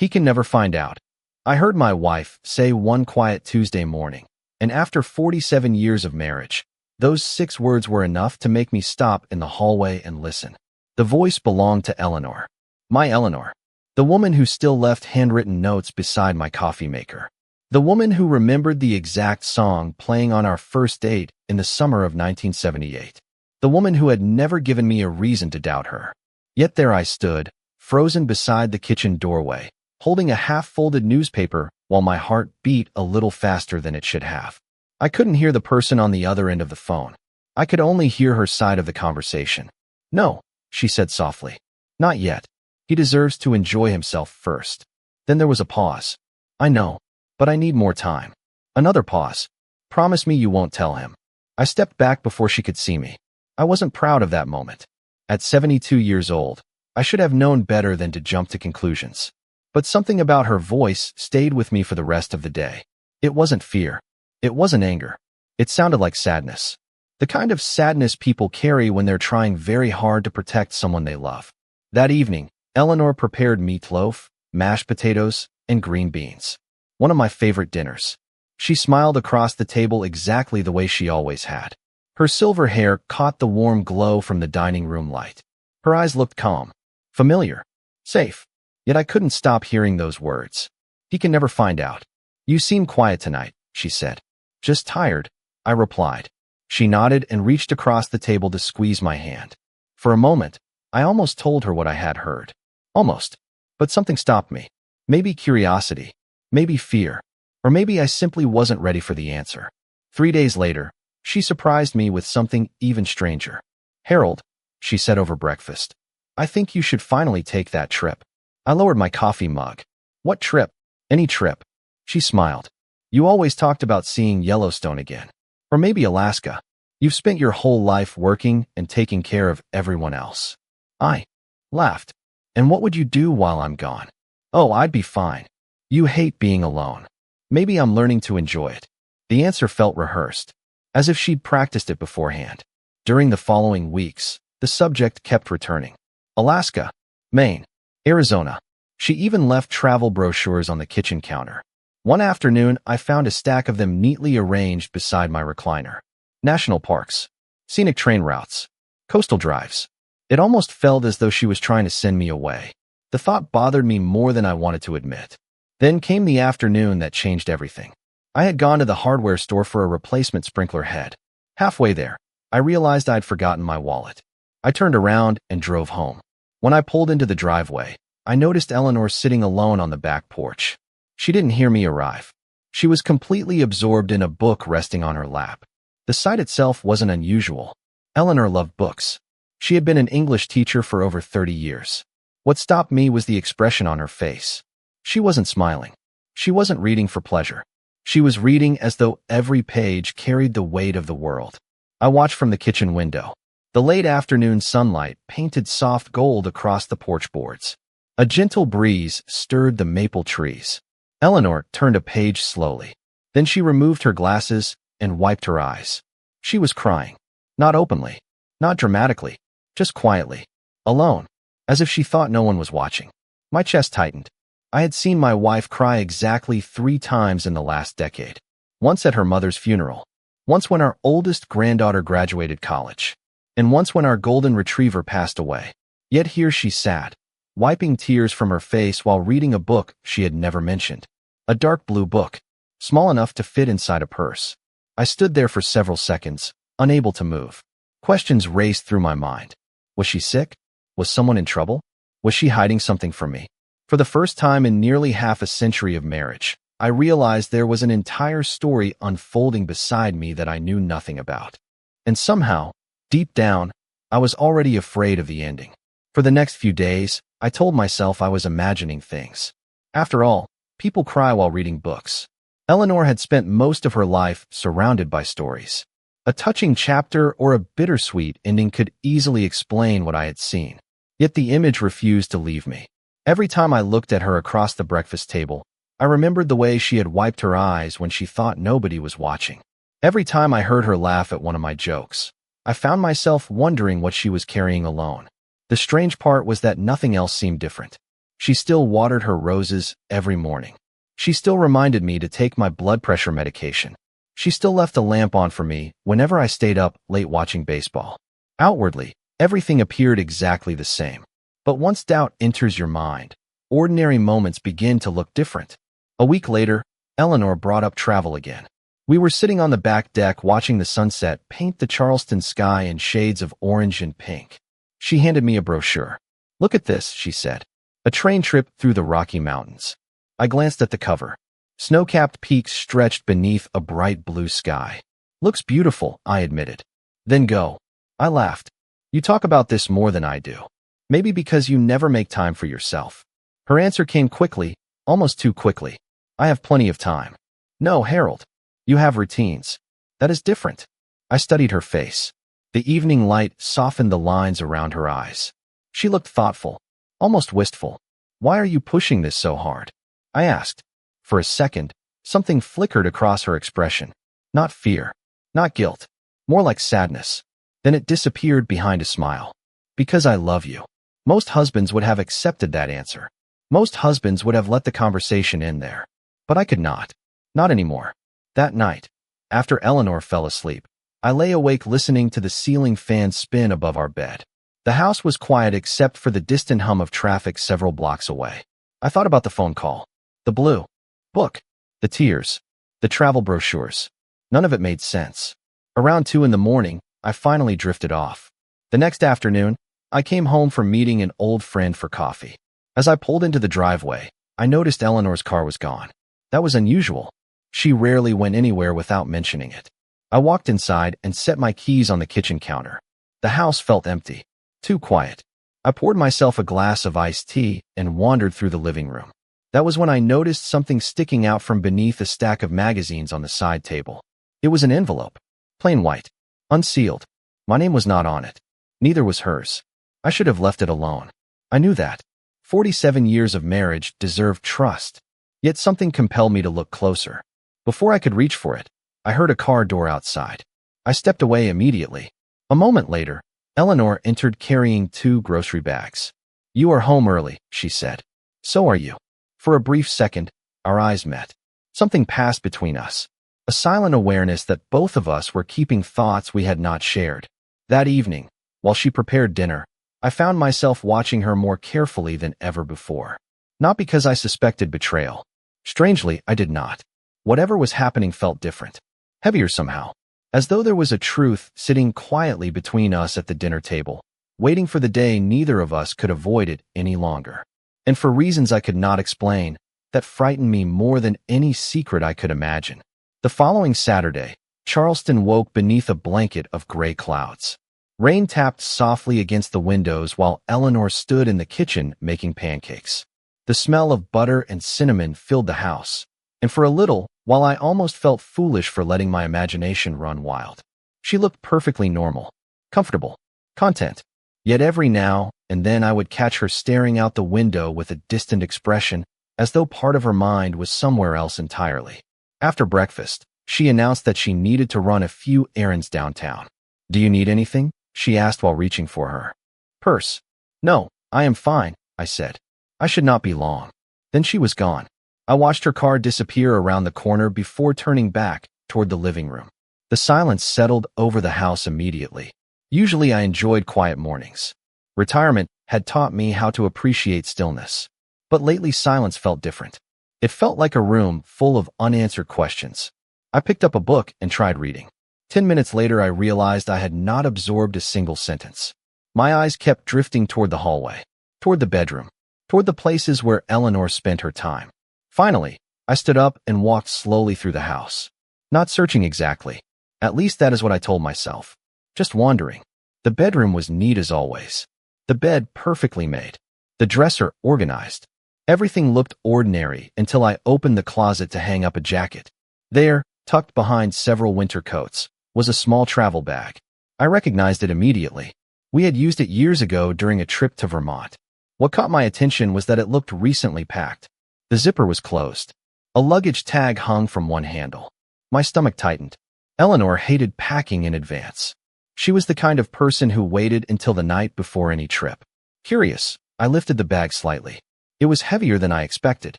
He can never find out. I heard my wife say one quiet Tuesday morning, and after 47 years of marriage, those 6 words were enough to make me stop in the hallway and listen. The voice belonged to Eleanor. My Eleanor. The woman who still left handwritten notes beside my coffee maker. The woman who remembered the exact song playing on our first date in the summer of 1978. The woman who had never given me a reason to doubt her. Yet there I stood, frozen beside the kitchen doorway, holding a half-folded newspaper while my heart beat a little faster than it should have. I couldn't hear the person on the other end of the phone. I could only hear her side of the conversation. "No," she said softly. "Not yet. He deserves to enjoy himself first." Then there was a pause. "I know, but I need more time." Another pause. "Promise me you won't tell him." I stepped back before she could see me. I wasn't proud of that moment. At 72 years old, I should have known better than to jump to conclusions. But something about her voice stayed with me for the rest of the day. It wasn't fear. It wasn't anger. It sounded like sadness. The kind of sadness people carry when they're trying very hard to protect someone they love. That evening, Eleanor prepared meatloaf, mashed potatoes, and green beans. One of my favorite dinners. She smiled across the table exactly the way she always had. Her silver hair caught the warm glow from the dining room light. Her eyes looked calm, familiar, safe. Yet I couldn't stop hearing those words. "He can never find out." "You seem quiet tonight," she said. "Just tired," I replied. She nodded and reached across the table to squeeze my hand. For a moment, I almost told her what I had heard. Almost. But something stopped me. Maybe curiosity, maybe fear, or maybe I simply wasn't ready for the answer. 3 days later, she surprised me with something even stranger. "Harold," she said over breakfast, "I think you should finally take that trip." I lowered my coffee mug. "What trip?" "Any trip." She smiled. "You always talked about seeing Yellowstone again. Or maybe Alaska. You've spent your whole life working and taking care of everyone else." I laughed. "And what would you do while I'm gone?" "Oh, I'd be fine. You hate being alone." "Maybe I'm learning to enjoy it." The answer felt rehearsed, as if she'd practiced it beforehand. During the following weeks, the subject kept returning. Alaska, Maine, Arizona. She even left travel brochures on the kitchen counter. One afternoon, I found a stack of them neatly arranged beside my recliner. National parks, scenic train routes, coastal drives. It almost felt as though she was trying to send me away. The thought bothered me more than I wanted to admit. Then came the afternoon that changed everything. I had gone to the hardware store for a replacement sprinkler head. Halfway there, I realized I'd forgotten my wallet. I turned around and drove home. When I pulled into the driveway, I noticed Eleanor sitting alone on the back porch. She didn't hear me arrive. She was completely absorbed in a book resting on her lap. The sight itself wasn't unusual. Eleanor loved books. She had been an English teacher for over 30 years. What stopped me was the expression on her face. She wasn't smiling. She wasn't reading for pleasure. She was reading as though every page carried the weight of the world. I watched from the kitchen window. The late afternoon sunlight painted soft gold across the porch boards. A gentle breeze stirred the maple trees. Eleanor turned a page slowly. Then she removed her glasses and wiped her eyes. She was crying. Not openly, not dramatically, just quietly, alone, as if she thought no one was watching. My chest tightened. I had seen my wife cry exactly 3 times in the last decade. Once at her mother's funeral, once when our oldest granddaughter graduated college, and once when our golden retriever passed away. Yet here she sat, wiping tears from her face while reading a book she had never mentioned. A dark blue book, small enough to fit inside a purse. I stood there for several seconds, unable to move. Questions raced through my mind. Was she sick? Was someone in trouble? Was she hiding something from me? For the first time in nearly half a century of marriage, I realized there was an entire story unfolding beside me that I knew nothing about. And somehow, deep down, I was already afraid of the ending. For the next few days, I told myself I was imagining things. After all, people cry while reading books. Eleanor had spent most of her life surrounded by stories. A touching chapter or a bittersweet ending could easily explain what I had seen. Yet the image refused to leave me. Every time I looked at her across the breakfast table, I remembered the way she had wiped her eyes when she thought nobody was watching. Every time I heard her laugh at one of my jokes, I found myself wondering what she was carrying alone. The strange part was that nothing else seemed different. She still watered her roses every morning. She still reminded me to take my blood pressure medication. She still left a lamp on for me whenever I stayed up late watching baseball. Outwardly, everything appeared exactly the same. But once doubt enters your mind, ordinary moments begin to look different. A week later, Eleanor brought up travel again. We were sitting on the back deck watching the sunset paint the Charleston sky in shades of orange and pink. She handed me a brochure. "Look at this," she said. "A train trip through the Rocky Mountains." I glanced at the cover. Snow-capped peaks stretched beneath a bright blue sky. "Looks beautiful," I admitted. "Then go." I laughed. "You talk about this more than I do. Maybe because you never make time for yourself." Her answer came quickly, almost too quickly. "I have plenty of time." "No, Harold. You have routines. That is different." I studied her face. The evening light softened the lines around her eyes. She looked thoughtful, almost wistful. "Why are you pushing this so hard?" I asked. For a second, something flickered across her expression. Not fear, not guilt, more like sadness. Then it disappeared behind a smile. "Because I love you." Most husbands would have accepted that answer. Most husbands would have let the conversation end there. But I could not. Not anymore. That night, after Eleanor fell asleep, I lay awake listening to the ceiling fan spin above our bed. The house was quiet except for the distant hum of traffic several blocks away. I thought about the phone call, the blue book, the tears, the travel brochures. None of it made sense. Around 2 in the morning, I finally drifted off. The next afternoon, I came home from meeting an old friend for coffee. As I pulled into the driveway, I noticed Eleanor's car was gone. That was unusual. She rarely went anywhere without mentioning it. I walked inside and set my keys on the kitchen counter. The house felt empty, too quiet. I poured myself a glass of iced tea and wandered through the living room. That was when I noticed something sticking out from beneath a stack of magazines on the side table. It was an envelope, plain white, unsealed. My name was not on it. Neither was hers. I should have left it alone. I knew that. 47 years of marriage deserved trust. Yet something compelled me to look closer. Before I could reach for it, I heard a car door outside. I stepped away immediately. A moment later, Eleanor entered carrying 2 grocery bags. "You are home early," she said. "So are you." For a brief second, our eyes met. Something passed between us. A silent awareness that both of us were keeping thoughts we had not shared. That evening, while she prepared dinner, I found myself watching her more carefully than ever before. Not because I suspected betrayal. Strangely, I did not. Whatever was happening felt different. Heavier somehow. As though there was a truth sitting quietly between us at the dinner table, waiting for the day neither of us could avoid it any longer. And for reasons I could not explain, that frightened me more than any secret I could imagine. The following Saturday, Charleston woke beneath a blanket of gray clouds. Rain tapped softly against the windows while Eleanor stood in the kitchen making pancakes. The smell of butter and cinnamon filled the house, and for a little, while I almost felt foolish for letting my imagination run wild. She looked perfectly normal, comfortable, content. Yet every now and then I would catch her staring out the window with a distant expression, as though part of her mind was somewhere else entirely. After breakfast, she announced that she needed to run a few errands downtown. "Do you need anything?" she asked while reaching for her purse. "No, I am fine," I said. "I should not be long." Then she was gone. I watched her car disappear around the corner before turning back toward the living room. The silence settled over the house immediately. Usually I enjoyed quiet mornings. Retirement had taught me how to appreciate stillness. But lately silence felt different. It felt like a room full of unanswered questions. I picked up a book and tried reading. 10 minutes later I realized I had not absorbed a single sentence. My eyes kept drifting toward the hallway, toward the bedroom, toward the places where Eleanor spent her time. Finally, I stood up and walked slowly through the house. Not searching exactly. At least that is what I told myself. Just wandering. The bedroom was neat as always. The bed perfectly made. The dresser organized. Everything looked ordinary until I opened the closet to hang up a jacket. There, tucked behind several winter coats, was a small travel bag. I recognized it immediately. We had used it years ago during a trip to Vermont. What caught my attention was that it looked recently packed. The zipper was closed. A luggage tag hung from one handle. My stomach tightened. Eleanor hated packing in advance. She was the kind of person who waited until the night before any trip. Curious, I lifted the bag slightly. It was heavier than I expected.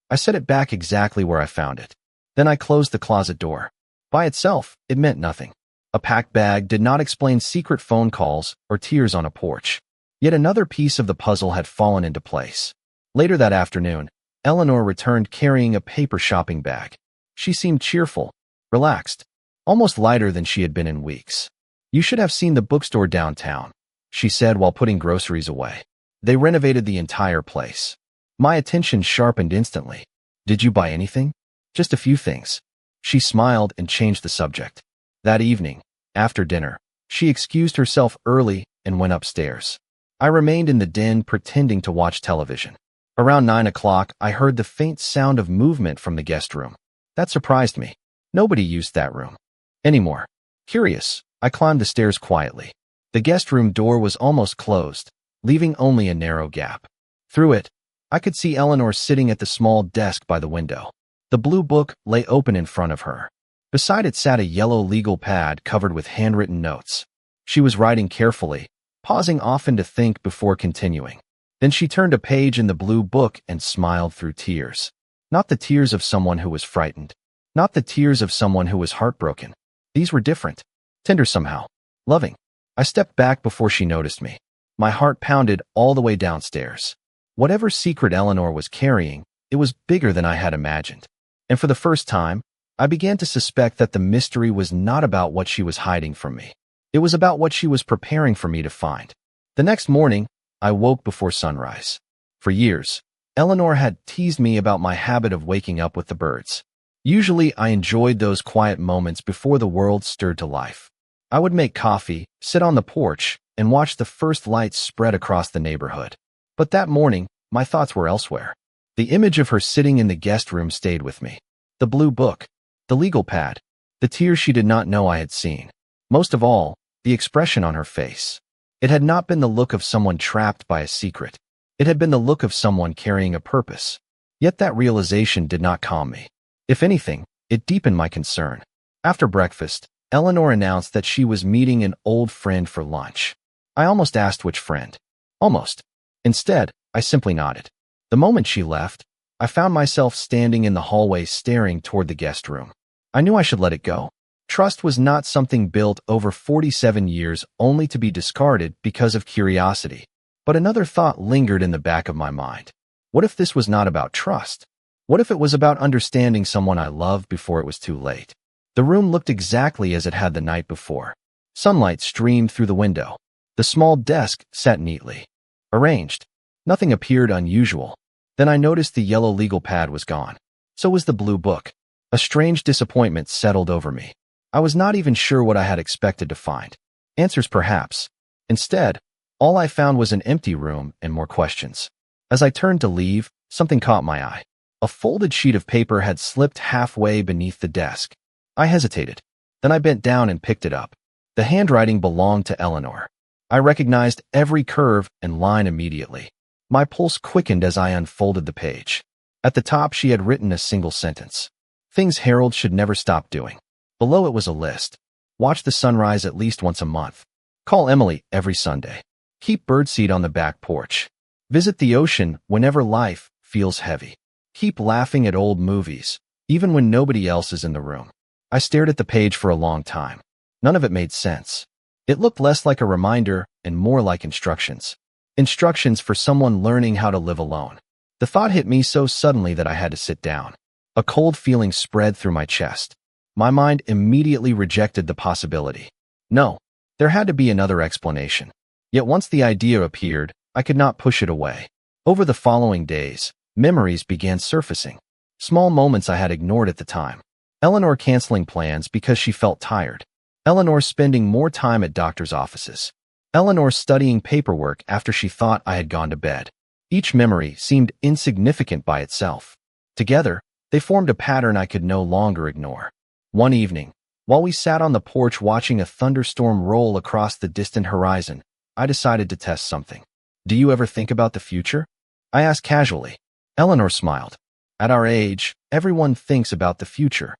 I set it back exactly where I found it. Then I closed the closet door. By itself, it meant nothing. A packed bag did not explain secret phone calls or tears on a porch. Yet another piece of the puzzle had fallen into place. Later that afternoon, Eleanor returned carrying a paper shopping bag. She seemed cheerful, relaxed, almost lighter than she had been in weeks. "You should have seen the bookstore downtown," she said while putting groceries away. "They renovated the entire place." My attention sharpened instantly. "Did you buy anything?" "Just a few things." She smiled and changed the subject. That evening, after dinner, she excused herself early and went upstairs. I remained in the den pretending to watch television. Around 9 o'clock, I heard the faint sound of movement from the guest room. That surprised me. Nobody used that room anymore. Curious, I climbed the stairs quietly. The guest room door was almost closed, leaving only a narrow gap. Through it, I could see Eleanor sitting at the small desk by the window. The blue book lay open in front of her. Beside it sat a yellow legal pad covered with handwritten notes. She was writing carefully, pausing often to think before continuing. Then she turned a page in the blue book and smiled through tears. Not the tears of someone who was frightened. Not the tears of someone who was heartbroken. These were different. Tender somehow. Loving. I stepped back before she noticed me. My heart pounded all the way downstairs. Whatever secret Eleanor was carrying, it was bigger than I had imagined. And for the first time, I began to suspect that the mystery was not about what she was hiding from me. It was about what she was preparing for me to find. The next morning, I woke before sunrise. For years, Eleanor had teased me about my habit of waking up with the birds. Usually, I enjoyed those quiet moments before the world stirred to life. I would make coffee, sit on the porch, and watch the first lights spread across the neighborhood. But that morning, my thoughts were elsewhere. The image of her sitting in the guest room stayed with me. The blue book, the legal pad, the tears she did not know I had seen. Most of all, the expression on her face. It had not been the look of someone trapped by a secret. It had been the look of someone carrying a purpose. Yet that realization did not calm me. If anything, it deepened my concern. After breakfast, Eleanor announced that she was meeting an old friend for lunch. I almost asked which friend. Almost. Instead, I simply nodded. The moment she left, I found myself standing in the hallway staring toward the guest room. I knew I should let it go. Trust was not something built over 47 years only to be discarded because of curiosity. But another thought lingered in the back of my mind. What if this was not about trust? What if it was about understanding someone I loved before it was too late? The room looked exactly as it had the night before. Sunlight streamed through the window. The small desk sat neatly arranged. Nothing appeared unusual. Then I noticed the yellow legal pad was gone. So was the blue book. A strange disappointment settled over me. I was not even sure what I had expected to find. Answers perhaps. Instead, all I found was an empty room and more questions. As I turned to leave, something caught my eye. A folded sheet of paper had slipped halfway beneath the desk. I hesitated. Then I bent down and picked it up. The handwriting belonged to Eleanor. I recognized every curve and line immediately. My pulse quickened as I unfolded the page. At the top, she had written a single sentence. Things Harold should never stop doing. Below it was a list. Watch the sunrise at least once a month. Call Emily every Sunday. Keep birdseed on the back porch. Visit the ocean whenever life feels heavy. Keep laughing at old movies, even when nobody else is in the room. I stared at the page for a long time. None of it made sense. It looked less like a reminder and more like instructions. Instructions for someone learning how to live alone. The thought hit me so suddenly that I had to sit down. A cold feeling spread through my chest. My mind immediately rejected the possibility. No, there had to be another explanation. Yet once the idea appeared, I could not push it away. Over the following days, memories began surfacing. Small moments I had ignored at the time. Eleanor canceling plans because she felt tired. Eleanor spending more time at doctor's offices. Eleanor studying paperwork after she thought I had gone to bed. Each memory seemed insignificant by itself. Together, they formed a pattern I could no longer ignore. One evening, while we sat on the porch watching a thunderstorm roll across the distant horizon, I decided to test something. "Do you ever think about the future?" I asked casually. Eleanor smiled. "At our age, everyone thinks about the future.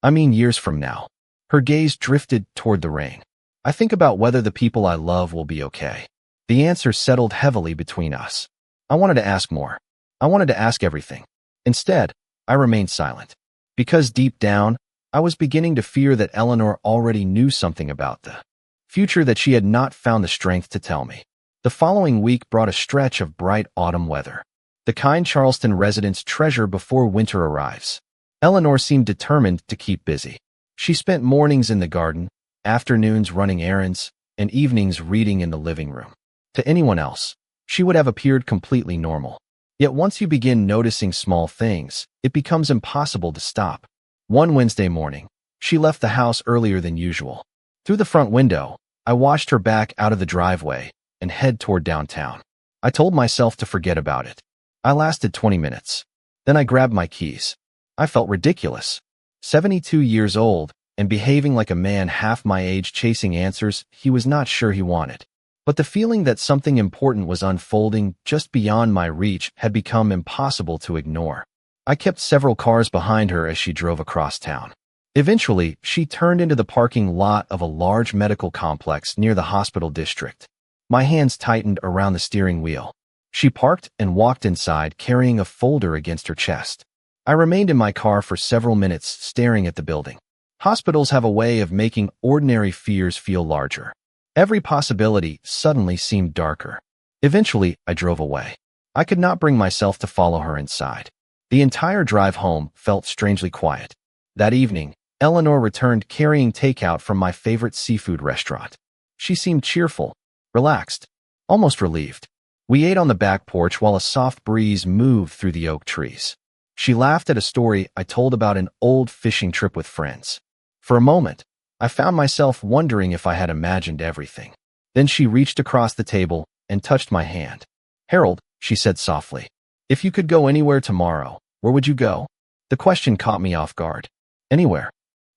I mean years from now." Her gaze drifted toward the rain. "I think about whether the people I love will be okay." The answer settled heavily between us. I wanted to ask more. I wanted to ask everything. Instead, I remained silent. Because deep down, I was beginning to fear that Eleanor already knew something about the future that she had not found the strength to tell me. The following week brought a stretch of bright autumn weather, the kind Charleston residents treasure before winter arrives. Eleanor seemed determined to keep busy. She spent mornings in the garden, afternoons running errands, and evenings reading in the living room. To anyone else, she would have appeared completely normal. Yet once you begin noticing small things, it becomes impossible to stop. One Wednesday morning, she left the house earlier than usual. Through the front window, I watched her back out of the driveway and head toward downtown. I told myself to forget about it. I lasted 20 minutes. Then I grabbed my keys. I felt ridiculous. 72 years old and behaving like a man half my age chasing answers he was not sure he wanted. But the feeling that something important was unfolding just beyond my reach had become impossible to ignore. I kept several cars behind her as she drove across town. Eventually, she turned into the parking lot of a large medical complex near the hospital district. My hands tightened around the steering wheel. She parked and walked inside, carrying a folder against her chest. I remained in my car for several minutes, staring at the building. Hospitals have a way of making ordinary fears feel larger. Every possibility suddenly seemed darker. Eventually, I drove away. I could not bring myself to follow her inside. The entire drive home felt strangely quiet. That evening, Eleanor returned carrying takeout from my favorite seafood restaurant. She seemed cheerful, relaxed, almost relieved. We ate on the back porch while a soft breeze moved through the oak trees. She laughed at a story I told about an old fishing trip with friends. For a moment, I found myself wondering if I had imagined everything. Then she reached across the table and touched my hand. "Harold," she said softly, "if you could go anywhere tomorrow, where would you go?" The question caught me off guard. Anywhere.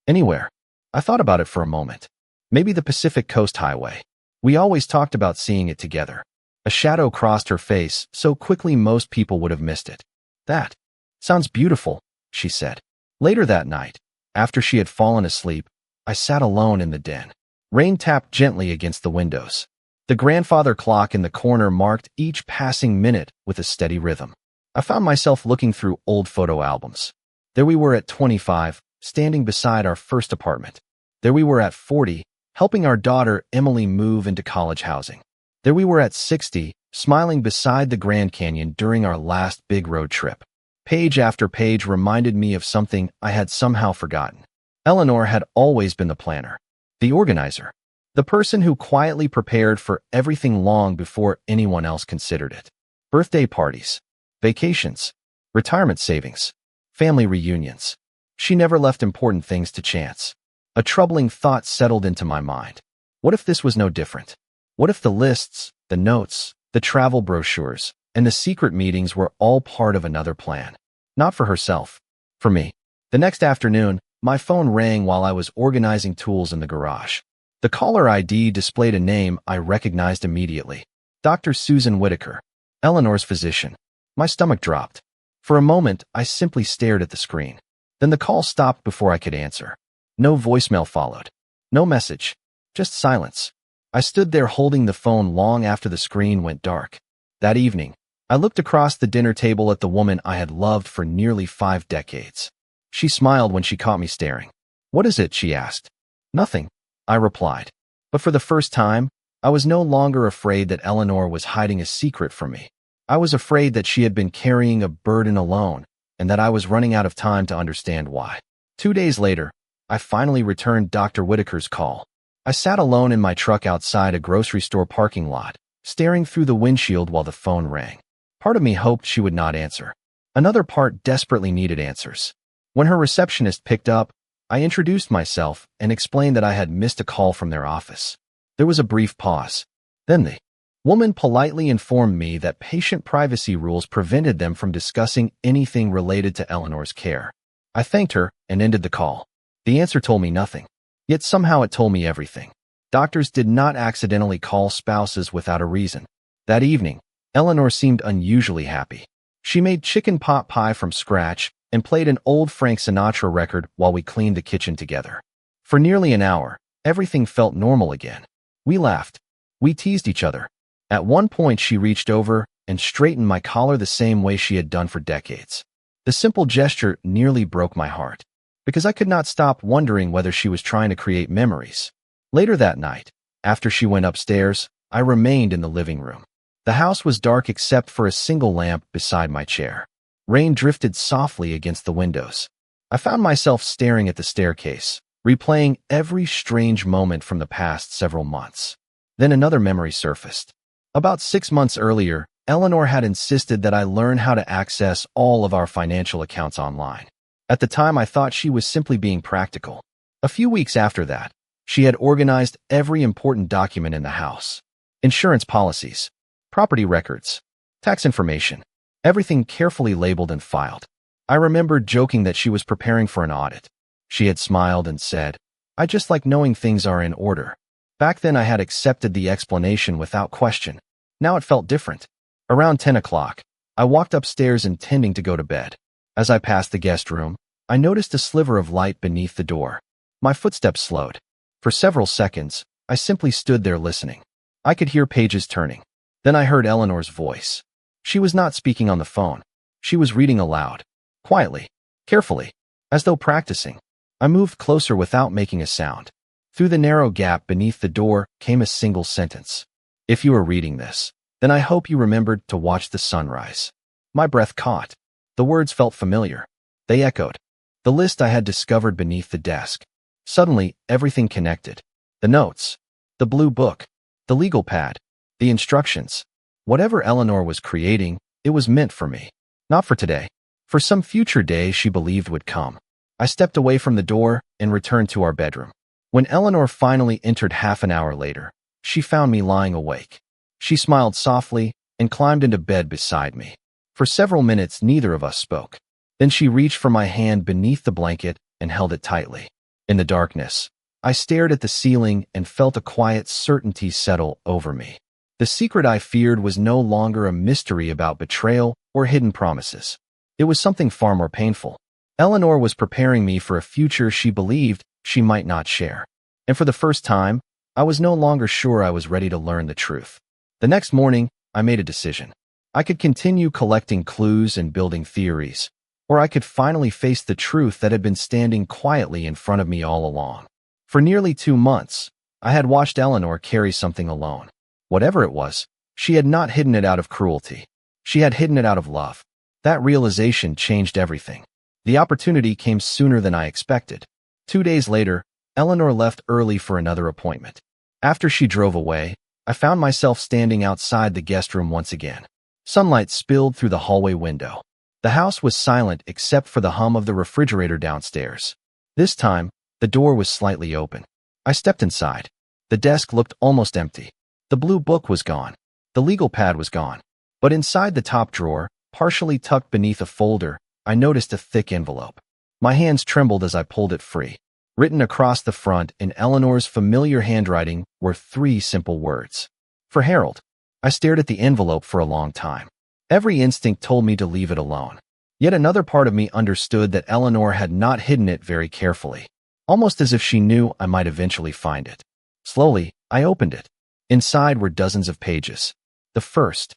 Anywhere. I thought about it for a moment. Maybe the Pacific Coast Highway. We always talked about seeing it together. A shadow crossed her face so quickly most people would have missed it. "That sounds beautiful," she said. Later that night, after she had fallen asleep, I sat alone in the den. Rain tapped gently against the windows. The grandfather clock in the corner marked each passing minute with a steady rhythm. I found myself looking through old photo albums. There we were at 25, standing beside our first apartment. There we were at 40, helping our daughter Emily move into college housing. There we were at 60, smiling beside the Grand Canyon during our last big road trip. Page after page reminded me of something I had somehow forgotten. Eleanor had always been the planner, the organizer, the person who quietly prepared for everything long before anyone else considered it. Birthday parties, vacations, retirement savings, family reunions. She never left important things to chance. A troubling thought settled into my mind. What if this was no different? What if the lists, the notes, the travel brochures, and the secret meetings were all part of another plan? Not for herself, for me. The next afternoon, my phone rang while I was organizing tools in the garage. The caller ID displayed a name I recognized immediately. Dr. Susan Whitaker, Eleanor's physician. My stomach dropped. For a moment, I simply stared at the screen. Then the call stopped before I could answer. No voicemail followed. No message. Just silence. I stood there holding the phone long after the screen went dark. That evening, I looked across the dinner table at the woman I had loved for nearly 5 decades. She smiled when she caught me staring. "What is it?" she asked. "Nothing," I replied. But for the first time, I was no longer afraid that Eleanor was hiding a secret from me. I was afraid that she had been carrying a burden alone, and that I was running out of time to understand why. 2 days later, I finally returned Dr. Whitaker's call. I sat alone in my truck outside a grocery store parking lot, staring through the windshield while the phone rang. Part of me hoped she would not answer. Another part desperately needed answers. When her receptionist picked up, I introduced myself and explained that I had missed a call from their office. There was a brief pause. Then the woman politely informed me that patient privacy rules prevented them from discussing anything related to Eleanor's care. I thanked her and ended the call. The answer told me nothing. Yet somehow it told me everything. Doctors did not accidentally call spouses without a reason. That evening, Eleanor seemed unusually happy. She made chicken pot pie from scratch and played an old Frank Sinatra record while we cleaned the kitchen together. For nearly an hour, everything felt normal again. We laughed. We teased each other. At one point she reached over and straightened my collar the same way she had done for decades. The simple gesture nearly broke my heart, because I could not stop wondering whether she was trying to create memories. Later that night, after she went upstairs, I remained in the living room. The house was dark except for a single lamp beside my chair. Rain drifted softly against the windows. I found myself staring at the staircase, replaying every strange moment from the past several months. Then another memory surfaced. About 6 months earlier, Eleanor had insisted that I learn how to access all of our financial accounts online. At the time, I thought she was simply being practical. A few weeks after that, she had organized every important document in the house. Insurance policies, property records, tax information, everything carefully labeled and filed. I remembered joking that she was preparing for an audit. She had smiled and said, "I just like knowing things are in order." Back then I had accepted the explanation without question. Now it felt different. Around 10 o'clock, I walked upstairs intending to go to bed. As I passed the guest room, I noticed a sliver of light beneath the door. My footsteps slowed. For several seconds, I simply stood there listening. I could hear pages turning. Then I heard Eleanor's voice. She was not speaking on the phone. She was reading aloud, quietly, carefully, as though practicing. I moved closer without making a sound. Through the narrow gap beneath the door came a single sentence. "If you are reading this, then I hope you remembered to watch the sunrise." My breath caught. The words felt familiar. They echoed. The list I had discovered beneath the desk. Suddenly, everything connected. The notes, the blue book, the legal pad, the instructions. Whatever Eleanor was creating, it was meant for me. Not for today. For some future day she believed would come. I stepped away from the door and returned to our bedroom. When Eleanor finally entered half an hour later, she found me lying awake. She smiled softly and climbed into bed beside me. For several minutes, neither of us spoke. Then she reached for my hand beneath the blanket and held it tightly. In the darkness, I stared at the ceiling and felt a quiet certainty settle over me. The secret I feared was no longer a mystery about betrayal or hidden promises. It was something far more painful. Eleanor was preparing me for a future she believed she might not share. And for the first time, I was no longer sure I was ready to learn the truth. The next morning, I made a decision. I could continue collecting clues and building theories, or I could finally face the truth that had been standing quietly in front of me all along. For nearly 2 months, I had watched Eleanor carry something alone. Whatever it was, she had not hidden it out of cruelty. She had hidden it out of love. That realization changed everything. The opportunity came sooner than I expected. 2 days later, Eleanor left early for another appointment. After she drove away, I found myself standing outside the guest room once again. Sunlight spilled through the hallway window. The house was silent except for the hum of the refrigerator downstairs. This time, the door was slightly open. I stepped inside. The desk looked almost empty. The blue book was gone. The legal pad was gone. But inside the top drawer, partially tucked beneath a folder, I noticed a thick envelope. My hands trembled as I pulled it free. Written across the front in Eleanor's familiar handwriting were 3 simple words. For Harold. I stared at the envelope for a long time. Every instinct told me to leave it alone. Yet another part of me understood that Eleanor had not hidden it very carefully, almost as if she knew I might eventually find it. Slowly, I opened it. Inside were dozens of pages. The first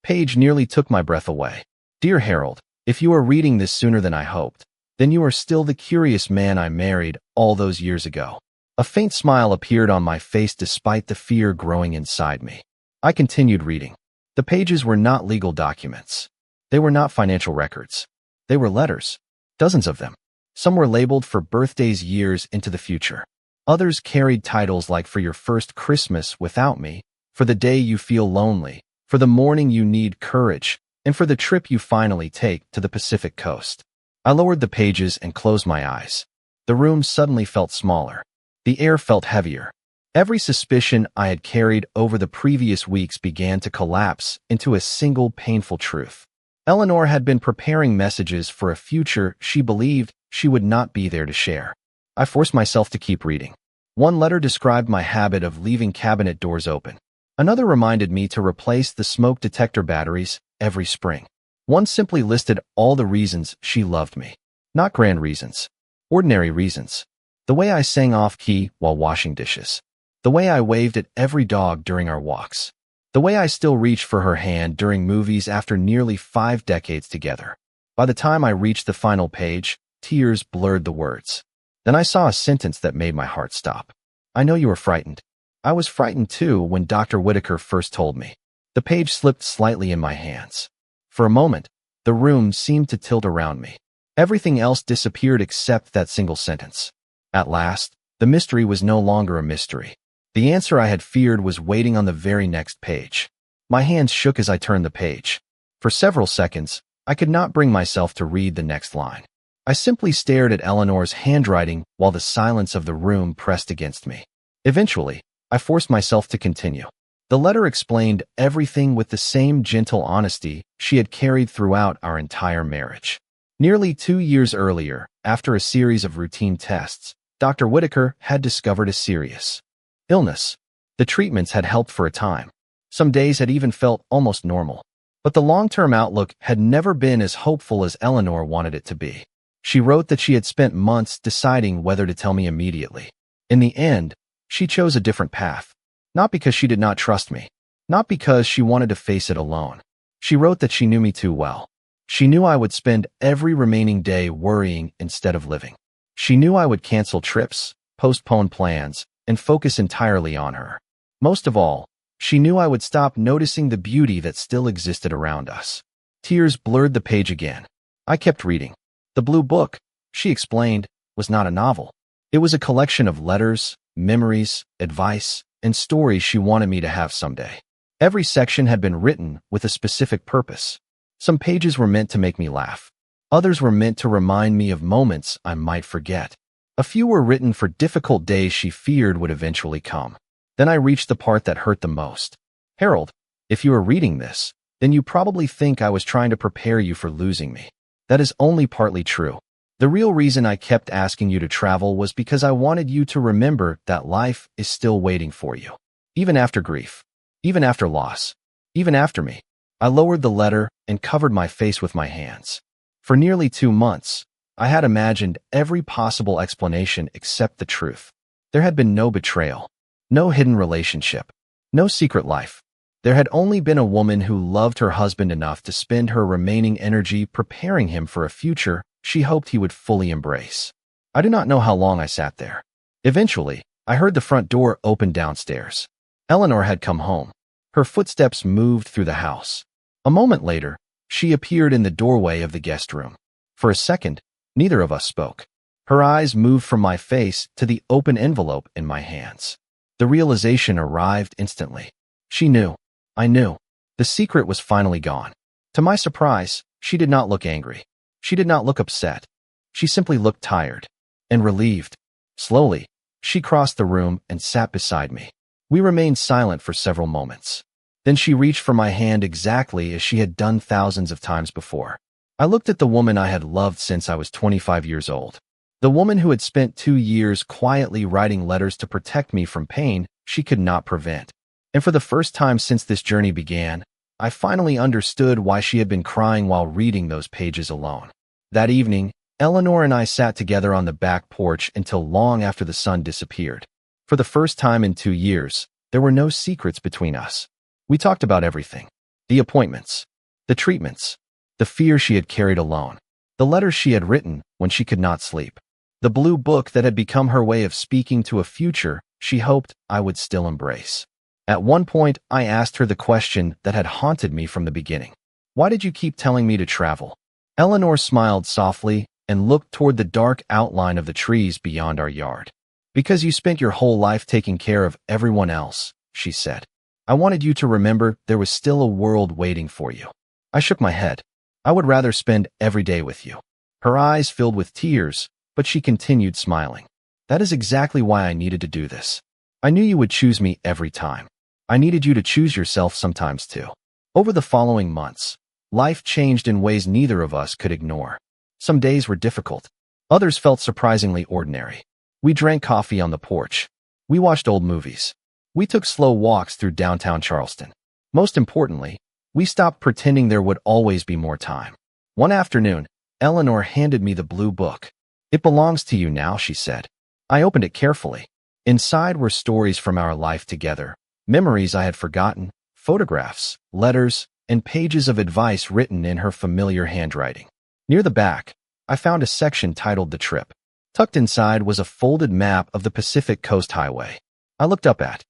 page nearly took my breath away. "Dear Harold, if you are reading this sooner than I hoped, then you are still the curious man I married all those years ago." A faint smile appeared on my face despite the fear growing inside me. I continued reading. The pages were not legal documents. They were not financial records. They were letters. Dozens of them. Some were labeled for birthdays years into the future. Others carried titles like "For Your First Christmas Without Me," "For the Day You Feel Lonely," "For the Morning You Need Courage," and "For the Trip You Finally Take to the Pacific Coast." I lowered the pages and closed my eyes. The room suddenly felt smaller. The air felt heavier. Every suspicion I had carried over the previous weeks began to collapse into a single painful truth. Eleanor had been preparing messages for a future she believed she would not be there to share. I forced myself to keep reading. One letter described my habit of leaving cabinet doors open. Another reminded me to replace the smoke detector batteries every spring. One simply listed all the reasons she loved me. Not grand reasons. Ordinary reasons. The way I sang off-key while washing dishes. The way I waved at every dog during our walks. The way I still reach for her hand during movies after nearly 5 decades together. By the time I reached the final page, tears blurred the words. Then I saw a sentence that made my heart stop. I know you were frightened. I was frightened too when Dr. Whitaker first told me. The page slipped slightly in my hands. For a moment, the room seemed to tilt around me. Everything else disappeared except that single sentence. At last, the mystery was no longer a mystery. The answer I had feared was waiting on the very next page. My hands shook as I turned the page. For several seconds, I could not bring myself to read the next line. I simply stared at Eleanor's handwriting while the silence of the room pressed against me. Eventually, I forced myself to continue. The letter explained everything with the same gentle honesty she had carried throughout our entire marriage. Nearly 2 years earlier, after a series of routine tests, Dr. Whitaker had discovered a serious illness. The treatments had helped for a time. Some days had even felt almost normal. But the long-term outlook had never been as hopeful as Eleanor wanted it to be. She wrote that she had spent months deciding whether to tell me immediately. In the end, she chose a different path. Not because she did not trust me. Not because she wanted to face it alone. She wrote that she knew me too well. She knew I would spend every remaining day worrying instead of living. She knew I would cancel trips, postpone plans, and focus entirely on her. Most of all, she knew I would stop noticing the beauty that still existed around us. Tears blurred the page again. I kept reading. The blue book, she explained, was not a novel. It was a collection of letters, memories, advice, and stories she wanted me to have someday. Every section had been written with a specific purpose. Some pages were meant to make me laugh. Others were meant to remind me of moments I might forget. A few were written for difficult days she feared would eventually come. Then I reached the part that hurt the most. Harold, if you are reading this, then you probably think I was trying to prepare you for losing me. That is only partly true. The real reason I kept asking you to travel was because I wanted you to remember that life is still waiting for you. Even after grief. Even after loss. Even after me. I lowered the letter and covered my face with my hands. For nearly 2 months, I had imagined every possible explanation except the truth. There had been no betrayal. No hidden relationship. No secret life. There had only been a woman who loved her husband enough to spend her remaining energy preparing him for a future she hoped he would fully embrace. I do not know how long I sat there. Eventually, I heard the front door open downstairs. Eleanor had come home. Her footsteps moved through the house. A moment later, she appeared in the doorway of the guest room. For a second, neither of us spoke. Her eyes moved from my face to the open envelope in my hands. The realization arrived instantly. She knew. I knew. The secret was finally gone. To my surprise, she did not look angry. She did not look upset. She simply looked tired and relieved. Slowly, she crossed the room and sat beside me. We remained silent for several moments. Then she reached for my hand exactly as she had done thousands of times before. I looked at the woman I had loved since I was 25 years old. The woman who had spent 2 years quietly writing letters to protect me from pain she could not prevent. And for the first time since this journey began, I finally understood why she had been crying while reading those pages alone. That evening, Eleanor and I sat together on the back porch until long after the sun disappeared. For the first time in 2 years, there were no secrets between us. We talked about everything. The appointments, the treatments, the fear she had carried alone, the letters she had written when she could not sleep, the blue book that had become her way of speaking to a future she hoped I would still embrace. At one point, I asked her the question that had haunted me from the beginning. Why did you keep telling me to travel? Eleanor smiled softly and looked toward the dark outline of the trees beyond our yard. Because you spent your whole life taking care of everyone else, she said. I wanted you to remember there was still a world waiting for you. I shook my head. I would rather spend every day with you. Her eyes filled with tears, but she continued smiling. That is exactly why I needed to do this. I knew you would choose me every time. I needed you to choose yourself sometimes too. Over the following months, life changed in ways neither of us could ignore. Some days were difficult. Others felt surprisingly ordinary. We drank coffee on the porch. We watched old movies. We took slow walks through downtown Charleston. Most importantly, we stopped pretending there would always be more time. One afternoon, Eleanor handed me the blue book. It belongs to you now, she said. I opened it carefully. Inside were stories from our life together, memories I had forgotten, photographs, letters, and pages of advice written in her familiar handwriting. Near the back, I found a section titled The Trip. Tucked inside was a folded map of the Pacific Coast Highway. I looked up at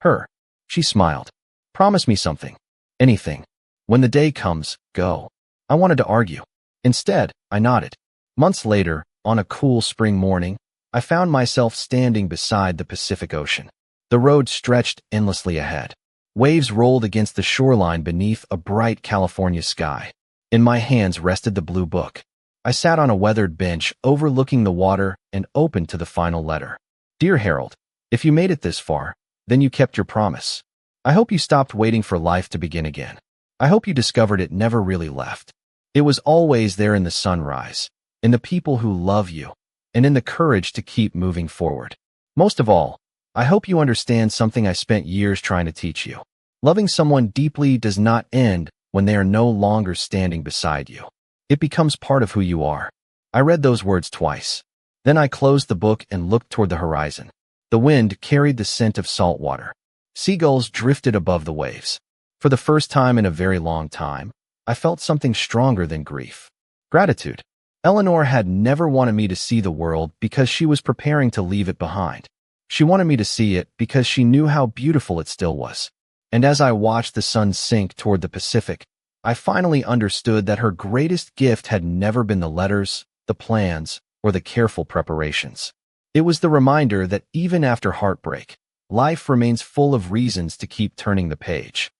her. She smiled. Promise me something. Anything. When the day comes, go. I wanted to argue. Instead, I nodded. Months later, on a cool spring morning, I found myself standing beside the Pacific Ocean. The road stretched endlessly ahead. Waves rolled against the shoreline beneath a bright California sky. In my hands rested the blue book. I sat on a weathered bench overlooking the water and opened to the final letter. Dear Harold, if you made it this far, then you kept your promise. I hope you stopped waiting for life to begin again. I hope you discovered it never really left. It was always there in the sunrise, in the people who love you, and in the courage to keep moving forward. Most of all, I hope you understand something I spent years trying to teach you. Loving someone deeply does not end when they are no longer standing beside you. It becomes part of who you are. I read those words twice. Then I closed the book and looked toward the horizon. The wind carried the scent of salt water. Seagulls drifted above the waves. For the first time in a very long time, I felt something stronger than grief. Gratitude. Eleanor had never wanted me to see the world because she was preparing to leave it behind. She wanted me to see it because she knew how beautiful it still was. And as I watched the sun sink toward the Pacific, I finally understood that her greatest gift had never been the letters, the plans, or the careful preparations. It was the reminder that even after heartbreak, life remains full of reasons to keep turning the page.